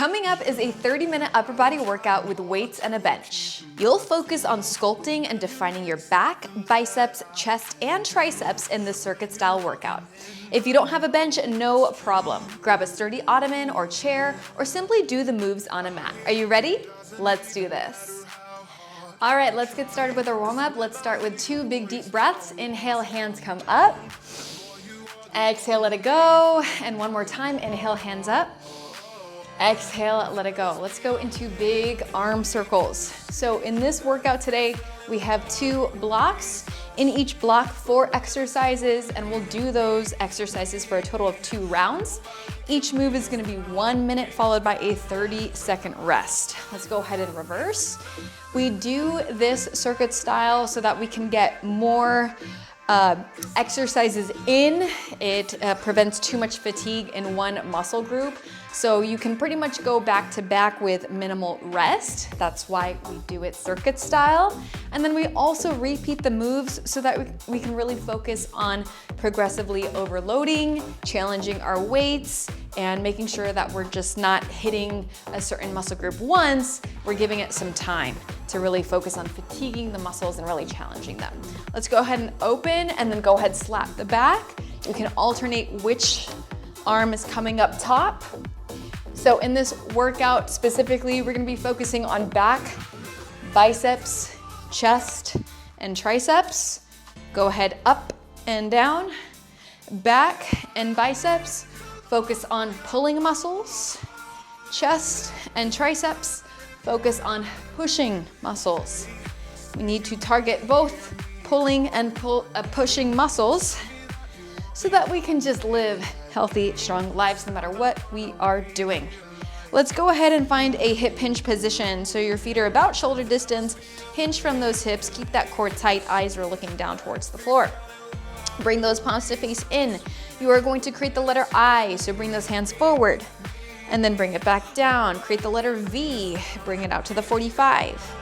Coming up is a 30-minute upper body workout with weights and a bench. You'll focus on sculpting and defining your back, biceps, chest, and triceps in this circuit style workout. If you don't have a bench, no problem. Grab a sturdy ottoman or chair, or simply do the moves on a mat. Are you ready? Let's do this. All right, let's get started with our warm-up. Let's start with 2 big deep breaths. Inhale, hands come up. Exhale, let it go. And one more time, inhale, hands up. Exhale, let it go. Let's go into big arm circles. So in this workout today, we have 2 blocks. In each block, 4 exercises, and we'll do those exercises for a total of 2 rounds. Each move is gonna be 1 minute followed by a 30-second rest. Let's go ahead and reverse. We do this circuit style so that we can get more exercises in. It prevents too much fatigue in one muscle group. So you can pretty much go back to back with minimal rest. That's why we do it circuit style. And then we also repeat the moves so that we can really focus on progressively overloading, challenging our weights, and making sure that we're just not hitting a certain muscle group once. We're giving it some time to really focus on fatiguing the muscles and really challenging them. Let's go ahead and open, and then go ahead, slap the back. You can alternate which arm is coming up top. So in this workout specifically, we're gonna be focusing on back, biceps, chest, and triceps. Go ahead, up and down. Back and biceps, focus on pulling muscles. Chest and triceps, focus on pushing muscles. We need to target both pulling and pushing muscles so that we can just live healthy, strong lives no matter what we are doing. Let's go ahead and find a hip hinge position. So your feet are about shoulder distance, hinge from those hips, keep that core tight, eyes are looking down towards the floor. Bring those palms to face in. You are going to create the letter I, so bring those hands forward, and then bring it back down. Create the letter V, bring it out to the 45.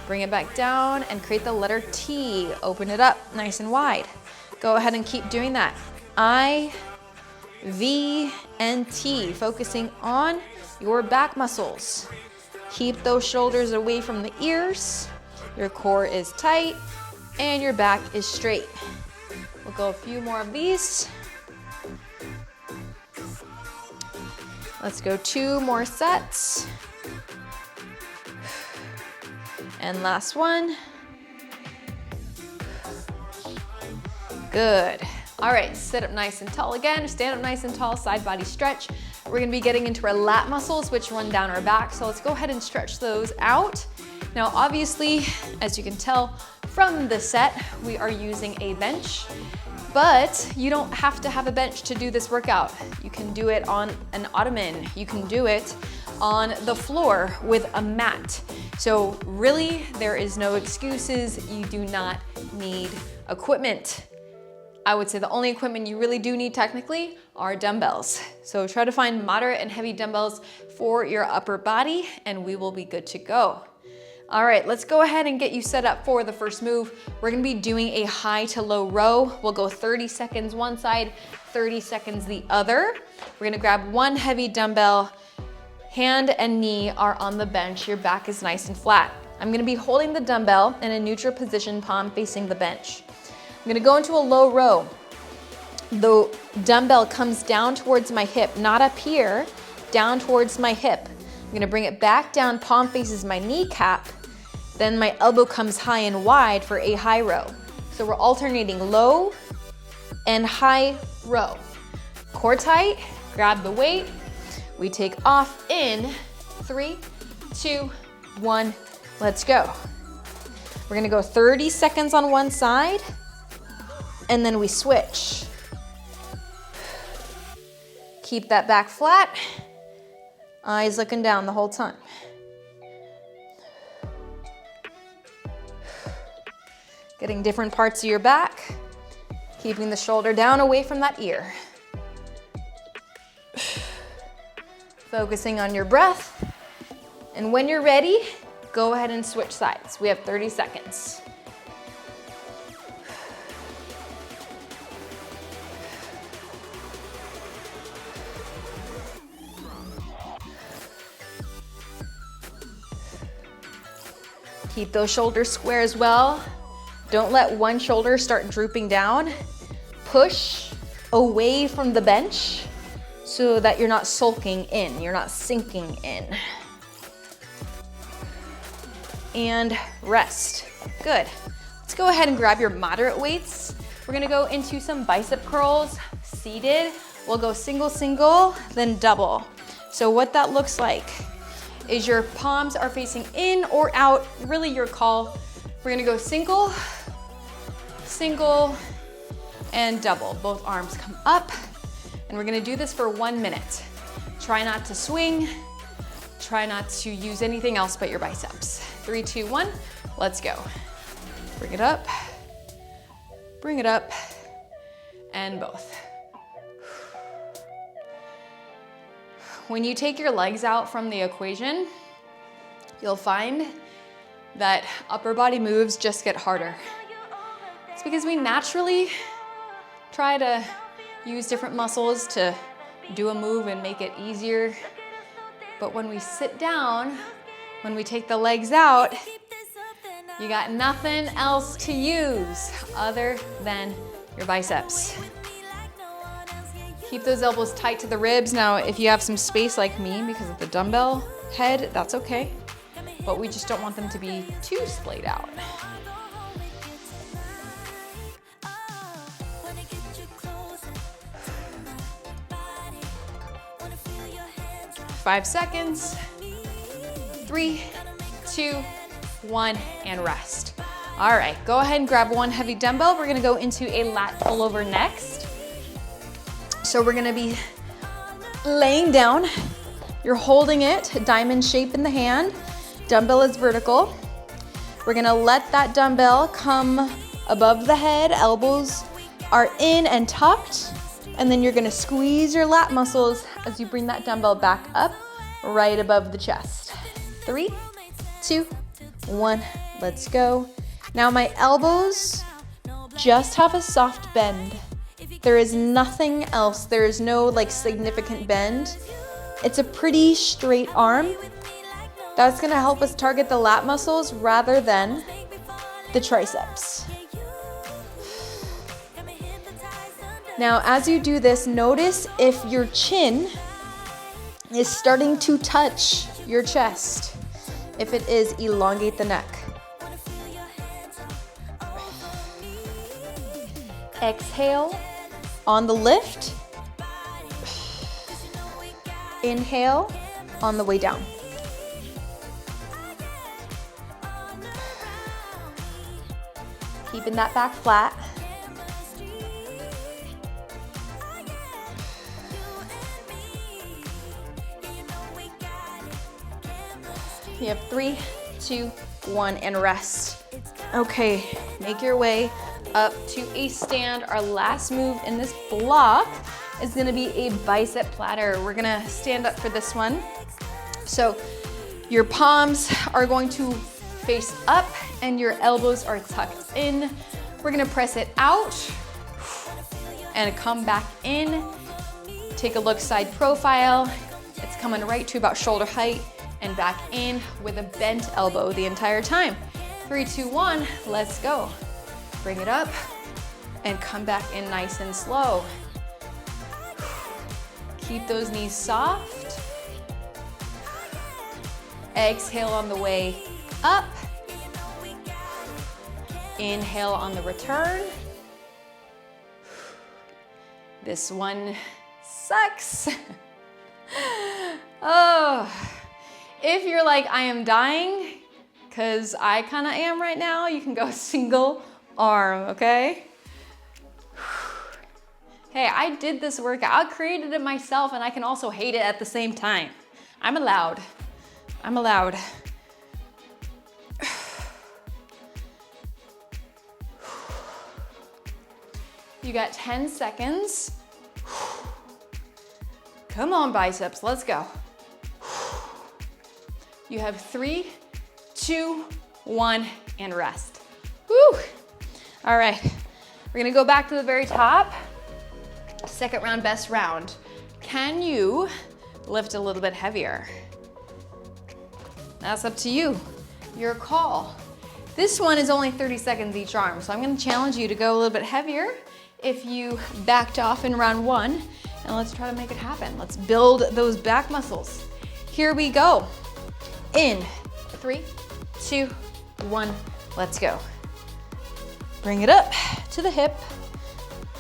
Bring it back down and create the letter T. Open it up nice and wide. Go ahead and keep doing that. I, V, and T, focusing on your back muscles. Keep those shoulders away from the ears. Your core is tight and your back is straight. We'll go a few more of these. Let's go 2 more sets. And last one. Good. All right, sit up nice and tall again. Stand up nice and tall, side body stretch. We're gonna be getting into our lat muscles, which run down our back. So let's go ahead and stretch those out. Now, obviously, as you can tell from the set, we are using a bench, but you don't have to have a bench to do this workout. You can do it on an ottoman. You can do it on the floor with a mat. So really, there is no excuses. You do not need equipment. I would say the only equipment you really do need technically are dumbbells. So try to find moderate and heavy dumbbells for your upper body and we will be good to go. All right, let's go ahead and get you set up for the first move. We're gonna be doing a high to low row. We'll go 30 seconds one side, 30 seconds the other. We're gonna grab 1 heavy dumbbell. Hand and knee are on the bench. Your back is nice and flat. I'm gonna be holding the dumbbell in a neutral position, palm facing the bench. I'm gonna go into a low row. The dumbbell comes down towards my hip, not up here, down towards my hip. I'm gonna bring it back down, palm faces my kneecap, then my elbow comes high and wide for a high row. So we're alternating low and high row. Core tight, grab the weight. We take off in 3, 2, 1, let's go. We're gonna go 30 seconds on one side, and then we switch. Keep that back flat, eyes looking down the whole time. Getting different parts of your back, keeping the shoulder down away from that ear. Focusing on your breath, and when you're ready, go ahead and switch sides. We have 30 seconds. Keep those shoulders square as well. Don't let one shoulder start drooping down. Push away from the bench so that you're not sulking in, you're not sinking in. And rest. Good. Let's go ahead and grab your moderate weights. We're gonna go into some bicep curls, seated. We'll go single, single, then double. So what that looks like is your palms are facing in or out, really your call. We're gonna go single, single, and double. Both arms come up, and we're gonna do this for 1 minute. Try not to swing, try not to use anything else but your biceps. 3, 2, 1, let's go. Bring it up, and both. When you take your legs out from the equation, you'll find that upper body moves just get harder. It's because we naturally try to use different muscles to do a move and make it easier. But when we sit down, when we take the legs out, you got nothing else to use other than your biceps. Keep those elbows tight to the ribs. Now, if you have some space like me because of the dumbbell head, that's okay. But we just don't want them to be too splayed out. 5 seconds. 3, 2, 1, and rest. All right, go ahead and grab one heavy dumbbell. We're gonna go into a lat pullover next. So we're gonna be laying down. You're holding it, diamond shape in the hand. Dumbbell is vertical. We're gonna let that dumbbell come above the head. Elbows are in and tucked. And then you're gonna squeeze your lat muscles as you bring that dumbbell back up right above the chest. 3, 2, 1, let's go. Now my elbows just have a soft bend. There is nothing else. There is no like significant bend. It's a pretty straight arm. That's gonna help us target the lat muscles rather than the triceps. Now, as you do this, notice if your chin is starting to touch your chest. If it is, elongate the neck. Exhale on the lift. Inhale on the way down. Keeping that back flat. You have 3, 2, 1, and rest. Okay, make your way up to a stand. Our last move in this block is gonna be a bicep platter. We're gonna stand up for this one. So your palms are going to face up and your elbows are tucked in. We're gonna press it out and come back in. Take a look side profile. It's coming right to about shoulder height and back in with a bent elbow the entire time. 3, 2, 1, let's go. Bring it up and come back in nice and slow. Keep those knees soft. Exhale on the way up. Inhale on the return. This one sucks. Oh. If you're like, I am dying, because I kind of am right now, you can go single arm, okay? Hey, I did this workout. I created it myself, and I can also hate it at the same time. I'm allowed. I'm allowed. You got 10 seconds. Come on, biceps, let's go. You have 3, 2, 1, and rest. Woo! All right, we're gonna go back to the very top. Second round, best round. Can you lift a little bit heavier? That's up to you. Your call. This one is only 30 seconds each arm, so I'm gonna challenge you to go a little bit heavier if you backed off in round one, and let's try to make it happen. Let's build those back muscles. Here we go. In 3, 2, 1, let's go. Bring it up to the hip,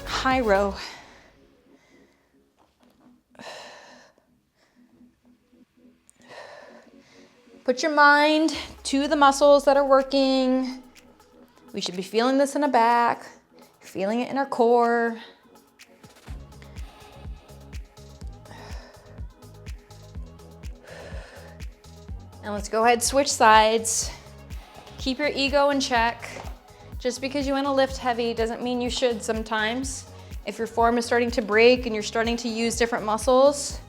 high row. Put your mind to the muscles that are working. We should be feeling this in the back, feeling it in our core. And let's go ahead, switch sides. Keep your ego in check. Just because you want to lift heavy doesn't mean you should sometimes. If your form is starting to break and you're starting to use different muscles,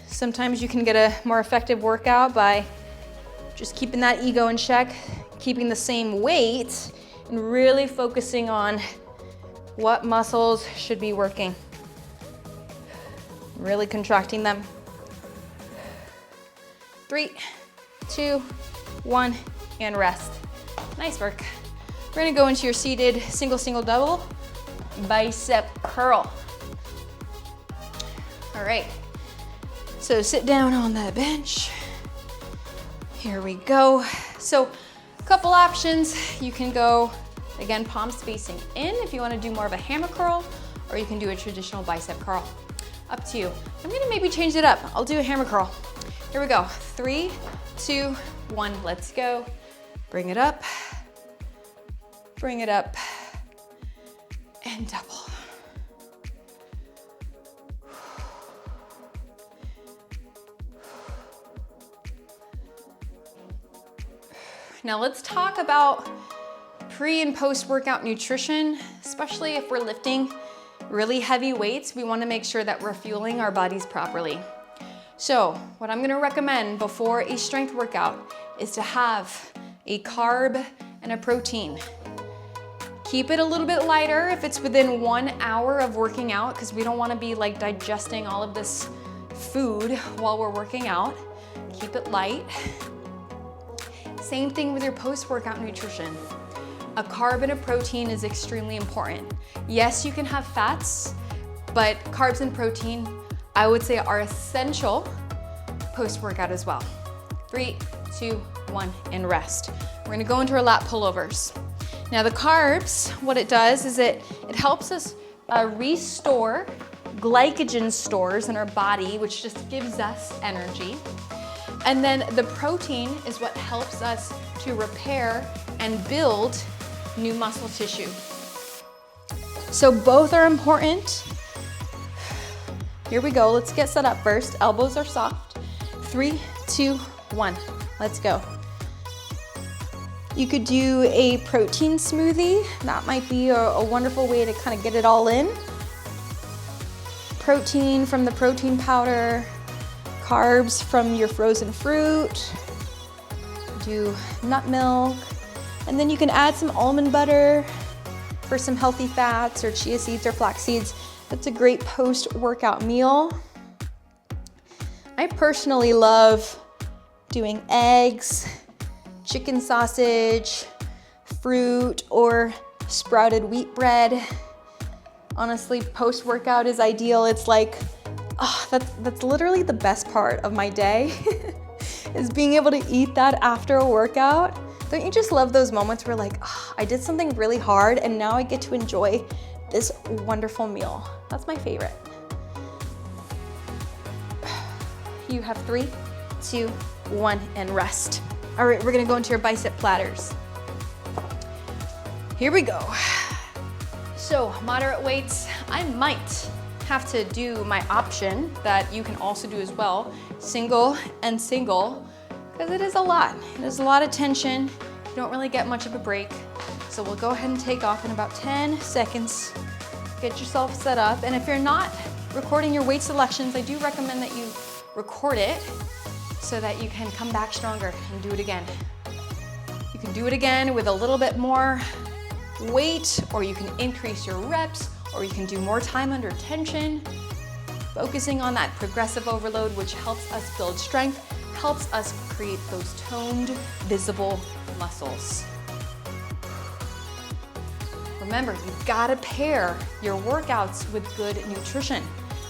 sometimes you can get a more effective workout by just keeping that ego in check, keeping the same weight, and really focusing on what muscles should be working. Really contracting them. 3, 2, 1, and rest. Nice work. We're gonna go into your seated single, single, double bicep curl. All right. So sit down on that bench. Here we go. So a couple options. You can go, again, palms facing in if you want to do more of a hammer curl, or you can do a traditional bicep curl. Up to you. I'm gonna maybe change it up. I'll do a hammer curl. Here we go. 3, 2, 1, let's go. Bring it up, and double. Now let's talk about pre and post-workout nutrition, especially if we're lifting really heavy weights. We wanna make sure that we're fueling our bodies properly. So what I'm gonna recommend before a strength workout is to have a carb and a protein. Keep it a little bit lighter if it's within 1 hour of working out, because we don't wanna be like digesting all of this food while we're working out. Keep it light. Same thing with your post-workout nutrition. A carb and a protein is extremely important. Yes, you can have fats, but carbs and protein, I would say, are essential post-workout as well. 3, 2, 1, and rest. We're gonna go into our lat pullovers. Now the carbs, what it does is it helps us restore glycogen stores in our body, which just gives us energy. And then the protein is what helps us to repair and build new muscle tissue. So both are important. Here we go, let's get set up first. Elbows are soft. 3, 2, 1, let's go. You could do a protein smoothie. That might be a wonderful way to kind of get it all in. Protein from the protein powder, carbs from your frozen fruit, do nut milk, and then you can add some almond butter for some healthy fats, or chia seeds or flax seeds. That's a great post-workout meal. I personally love doing eggs, chicken sausage, fruit, or sprouted wheat bread. Honestly, post-workout is ideal. It's like, oh, that's literally the best part of my day is being able to eat that after a workout. Don't you just love those moments where like, oh, I did something really hard and now I get to enjoy this wonderful meal? That's my favorite. You have 3, 2, 1, and rest. All right, we're gonna go into your bicep platters. Here we go. So moderate weights, I might have to do my option that you can also do as well, single and single, because it is a lot. It is a lot of tension. You don't really get much of a break. So we'll go ahead and take off in about 10 seconds. Get yourself set up. And if you're not recording your weight selections, I do recommend that you record it so that you can come back stronger and do it again. You can do it again with a little bit more weight, or you can increase your reps, or you can do more time under tension, focusing on that progressive overload, which helps us build strength, helps us create those toned, visible muscles. Remember, you've got to pair your workouts with good nutrition.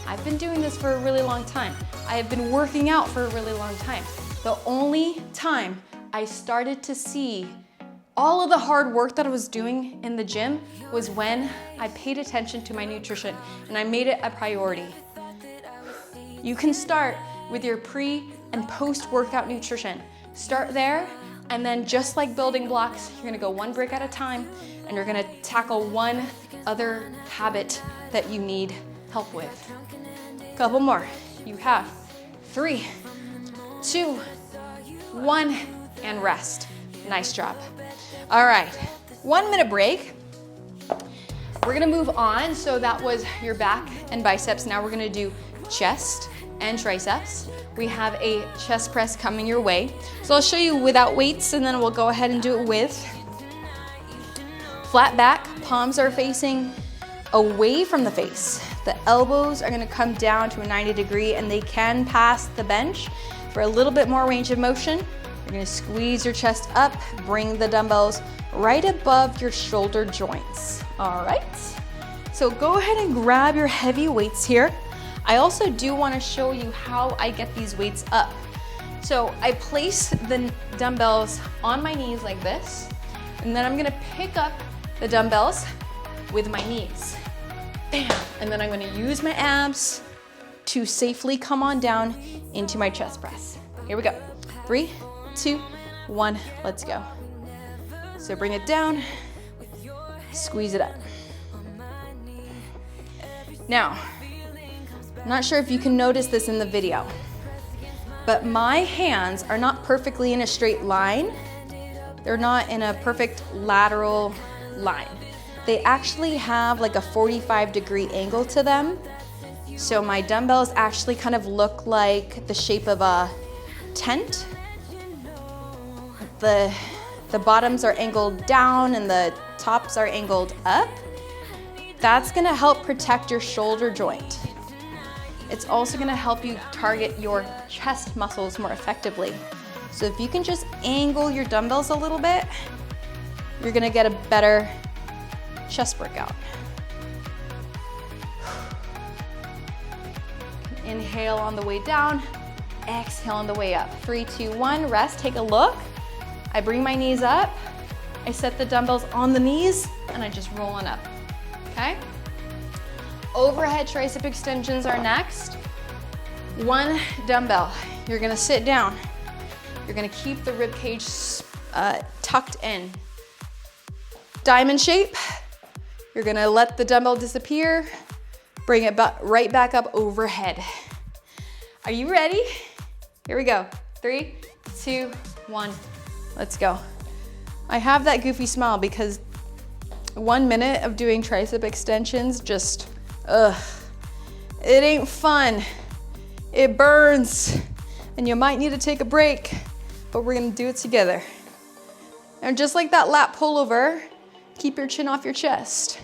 I've been doing this for a really long time. I have been working out for a really long time. The only time I started to see all of the hard work that I was doing in the gym was when I paid attention to my nutrition and I made it a priority. You can start with your pre and post-workout nutrition. Start there, and then just like building blocks, you're gonna go one brick at a time, and you're gonna tackle one other habit that you need help with. Couple more. You have 3, 2, 1, and rest. Nice job. All right, 1 minute break. We're gonna move on. So that was your back and biceps. Now we're gonna do chest and triceps. We have a chest press coming your way. So I'll show you without weights, and then we'll go ahead and do it with. Flat back, palms are facing away from the face. The elbows are gonna come down to a 90 degree, and they can pass the bench for a little bit more range of motion. You're gonna squeeze your chest up, bring the dumbbells right above your shoulder joints. All right, so go ahead and grab your heavy weights here. I also do want to show you how I get these weights up. So I place the dumbbells on my knees like this, and then I'm gonna pick up the dumbbells with my knees. Bam! And then I'm gonna use my abs to safely come on down into my chest press. Here we go. 3, 2, 1, let's go. So bring it down, squeeze it up. Now, I'm not sure if you can notice this in the video, but my hands are not perfectly in a straight line. They're not in a perfect lateral line. They actually have like a 45-degree angle to them. So my dumbbells actually kind of look like the shape of a tent. The bottoms are angled down and the tops are angled up. That's gonna help protect your shoulder joint. It's also gonna help you target your chest muscles more effectively. So if you can just angle your dumbbells a little bit, you're gonna get a better chest workout. Inhale on the way down, exhale on the way up. 3, 2, 1, rest, take a look. I bring my knees up, I set the dumbbells on the knees, and I just roll on up, okay? Overhead tricep extensions are next. 1 dumbbell, you're gonna sit down. You're gonna keep the rib cage tucked in. Diamond shape, you're gonna let the dumbbell disappear, bring it right back up overhead. Are you ready? Here we go. 3, 2, 1, let's go. I have that goofy smile because 1 minute of doing tricep extensions just, it ain't fun. It burns, and you might need to take a break, but we're gonna do it together. And just like that lat pullover, keep your chin off your chest.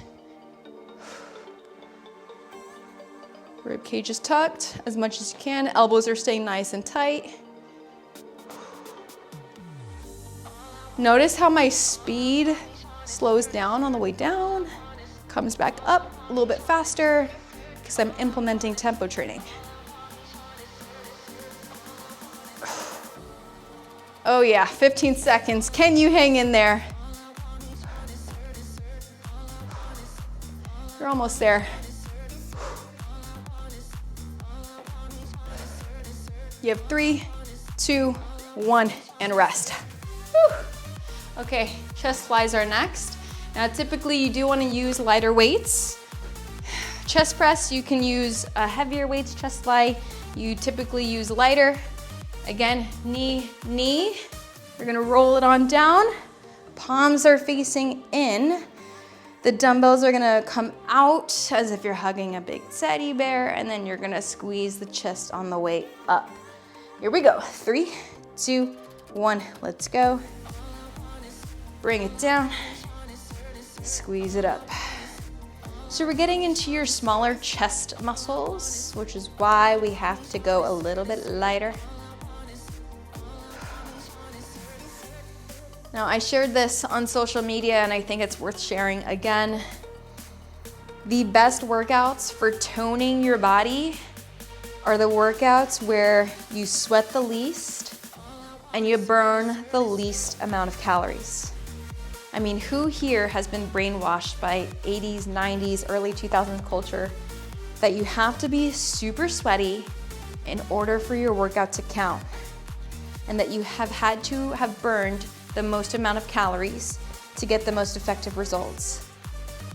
Rib cage is tucked as much as you can. Elbows are staying nice and tight. Notice how my speed slows down on the way down, comes back up a little bit faster because I'm implementing tempo training. Oh yeah, 15 seconds. Can you hang in there? You're almost there. You have 3, 2, 1, and rest. Whew. Okay, chest flies are next. Now typically you do want to use lighter weights. Chest press, you can use heavier weights. Chest fly, you typically use lighter. Again, knee, knee. You're gonna roll it on down. Palms are facing in. The dumbbells are gonna come out as if you're hugging a big teddy bear, and then you're gonna squeeze the chest on the way up. Here we go. 3, 2, 1, let's go. Bring it down, squeeze it up. So we're getting into your smaller chest muscles, which is why we have to go a little bit lighter. Now, I shared this on social media and I think it's worth sharing again. The best workouts for toning your body are the workouts where you sweat the least and you burn the least amount of calories. I mean, who here has been brainwashed by 80s, 90s, early 2000s culture that you have to be super sweaty in order for your workout to count, and that you have had to have burned the most amount of calories to get the most effective results?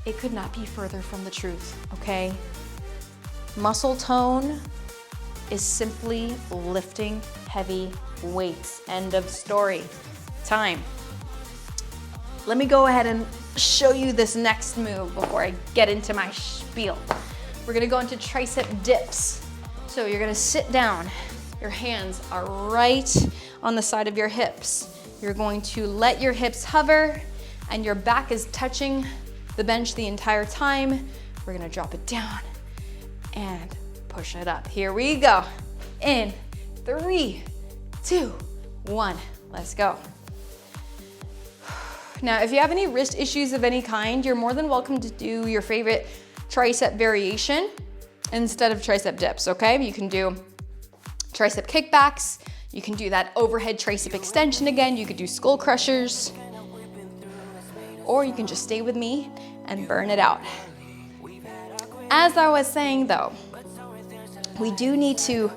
It could not be further from the truth, okay? Muscle tone is simply lifting heavy weights. End of story. Time. Let me go ahead and show you this next move before I get into my spiel. We're gonna go into tricep dips. So you're gonna sit down. Your hands are right on the side of your hips. You're going to let your hips hover and your back is touching the bench the entire time. We're gonna drop it down and push it up. Here we go. In 3, 2, 1, let's go. Now, if you have any wrist issues of any kind, you're more than welcome to do your favorite tricep variation instead of tricep dips, okay? You can do tricep kickbacks. You can do that overhead tricep extension again. You could do skull crushers. Or you can just stay with me and burn it out. As I was saying though, we do need to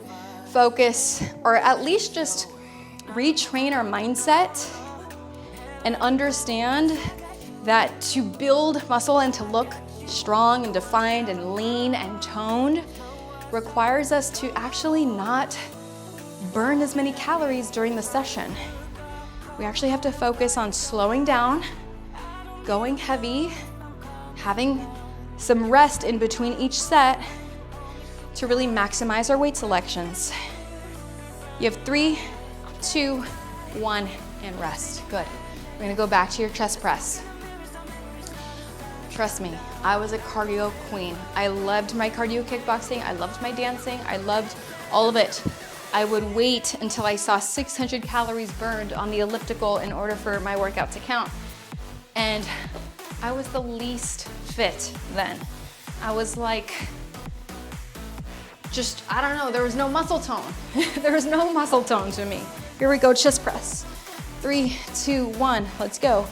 focus, or at least just retrain our mindset and understand that to build muscle and to look strong and defined and lean and toned requires us to actually not burn as many calories during the session. We actually have to focus on slowing down, going heavy, having some rest in between each set to really maximize our weight selections. You have 3, 2, 1, and rest. Good. We're gonna go back to your chest press. Trust me, I was a cardio queen. I loved my cardio kickboxing, I loved my dancing, I loved all of it. I would wait until I saw 600 calories burned on the elliptical in order for my workout to count. And I was the least fit then. I was like, just, I don't know, there was no muscle tone. There was no muscle tone to me. Here we go, chest press. 3, 2, 1, let's go.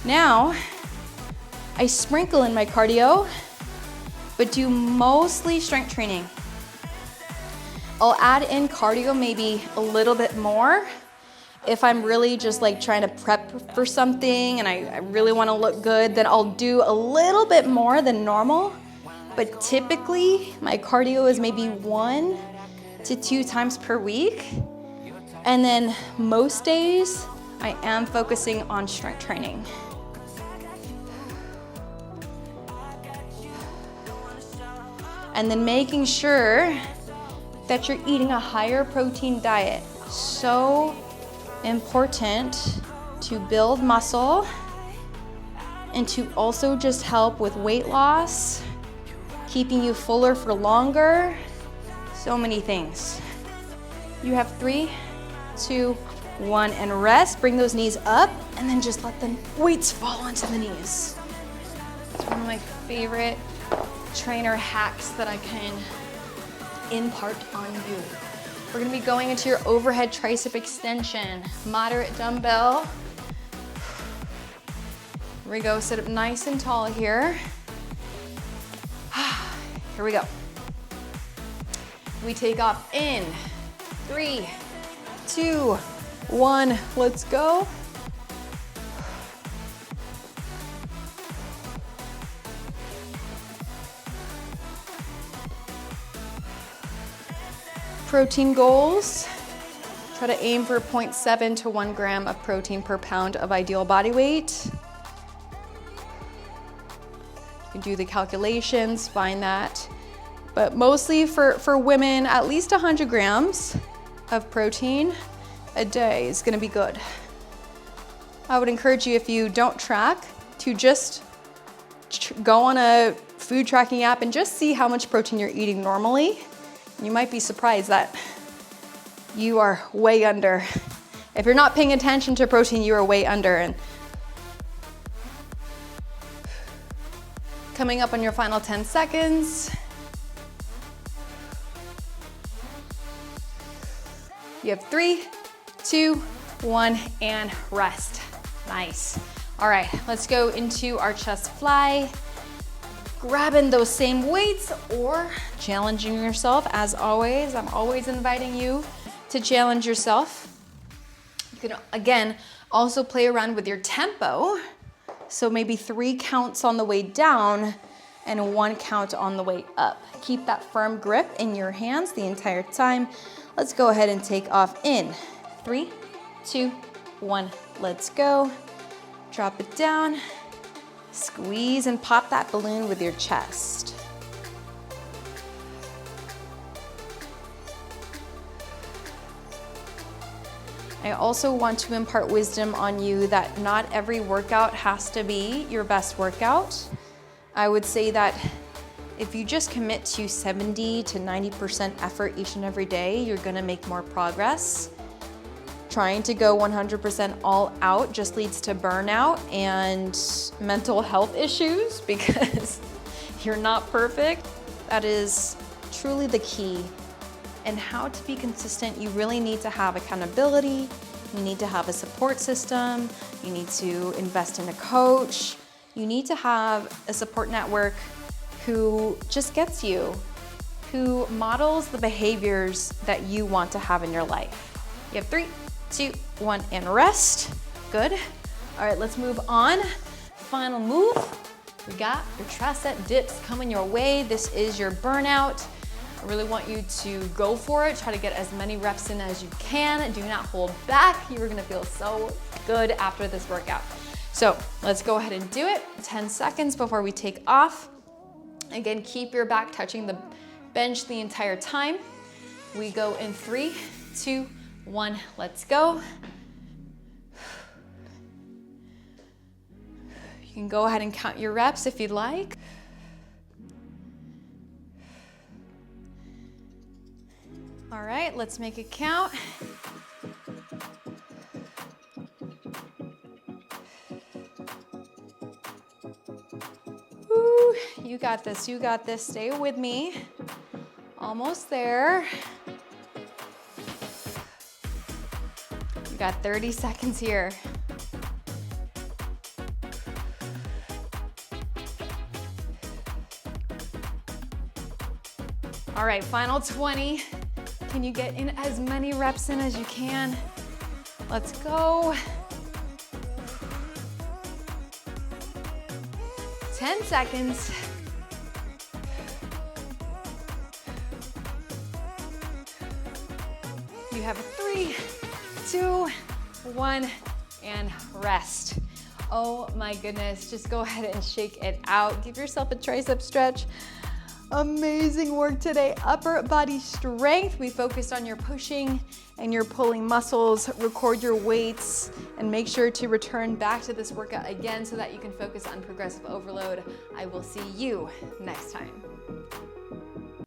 Now, I sprinkle in my cardio, but do mostly strength training. I'll add in cardio maybe a little bit more if I'm really just like trying to prep for something and I really want to look good, then I'll do a little bit more than normal. But typically my cardio is maybe 1 to 2 times per week. And then most days I am focusing on strength training. And then making sure that you're eating a higher protein diet. So important to build muscle and to also just help with weight loss, keeping you fuller for longer, so many things. You have 3, 2, 1, and rest. Bring those knees up and then just let the weights fall onto the knees. It's one of my favorite trainer hacks that I can impart on you. We're gonna be going into your overhead tricep extension, moderate dumbbell. Here we go, sit up nice and tall here. Here we go. We take off in 3, 2, 1, let's go. Protein goals, try to aim for 0.7 to 1 gram of protein per pound of ideal body weight. You can do the calculations, find that. But mostly for women, at least 100 grams of protein a day is gonna be good. I would encourage you, if you don't track, to just go on a food tracking app and just see how much protein you're eating normally. You might be surprised that you are way under If you're not paying attention to protein, you are way under. And coming up on your final 10 seconds. You have 3, 2, 1, and rest. Nice. All right, let's go into our chest fly. Grabbing those same weights or challenging yourself. As always, I'm always inviting you to challenge yourself. You can, again, also play around with your tempo. So maybe 3 counts on the way down and 1 count on the way up. Keep that firm grip in your hands the entire time. Let's go ahead and take off in 3, 2, 1, let's go. Drop it down, squeeze and pop that balloon with your chest. I also want to impart wisdom on you that not every workout has to be your best workout. I would say that if you just commit to 70 to 90% effort each and every day, you're gonna make more progress. Trying to go 100% all out just leads to burnout and mental health issues because you're not perfect. That is truly the key. And how to be consistent, you really need to have accountability. You need to have a support system. You need to invest in a coach. You need to have a support network who just gets you, who models the behaviors that you want to have in your life. You have 3, 2, 1, and rest. Good. All right, let's move on. Final move. We got your tricep dips coming your way. This is your burnout. I really want you to go for it. Try to get as many reps in as you can. Do not hold back. You're gonna feel so good after this workout. So let's go ahead and do it. 10 seconds before we take off. Again, keep your back touching the bench the entire time. We go in 3, 2, 1, let's go. You can go ahead and count your reps if you'd like. All right, let's make it count. Woo, you got this, you got this. Stay with me. Almost there. You got 30 seconds here. All right, final 20. Can you get in as many reps in as you can? Let's go. 10 seconds. You have 3, 2, 1, and rest. Oh my goodness, just go ahead and shake it out. Give yourself a tricep stretch. Amazing work today. Upper body strength. We focused on your pushing and your pulling muscles. Record your weights and make sure to return back to this workout again so that you can focus on progressive overload. I will see you next time.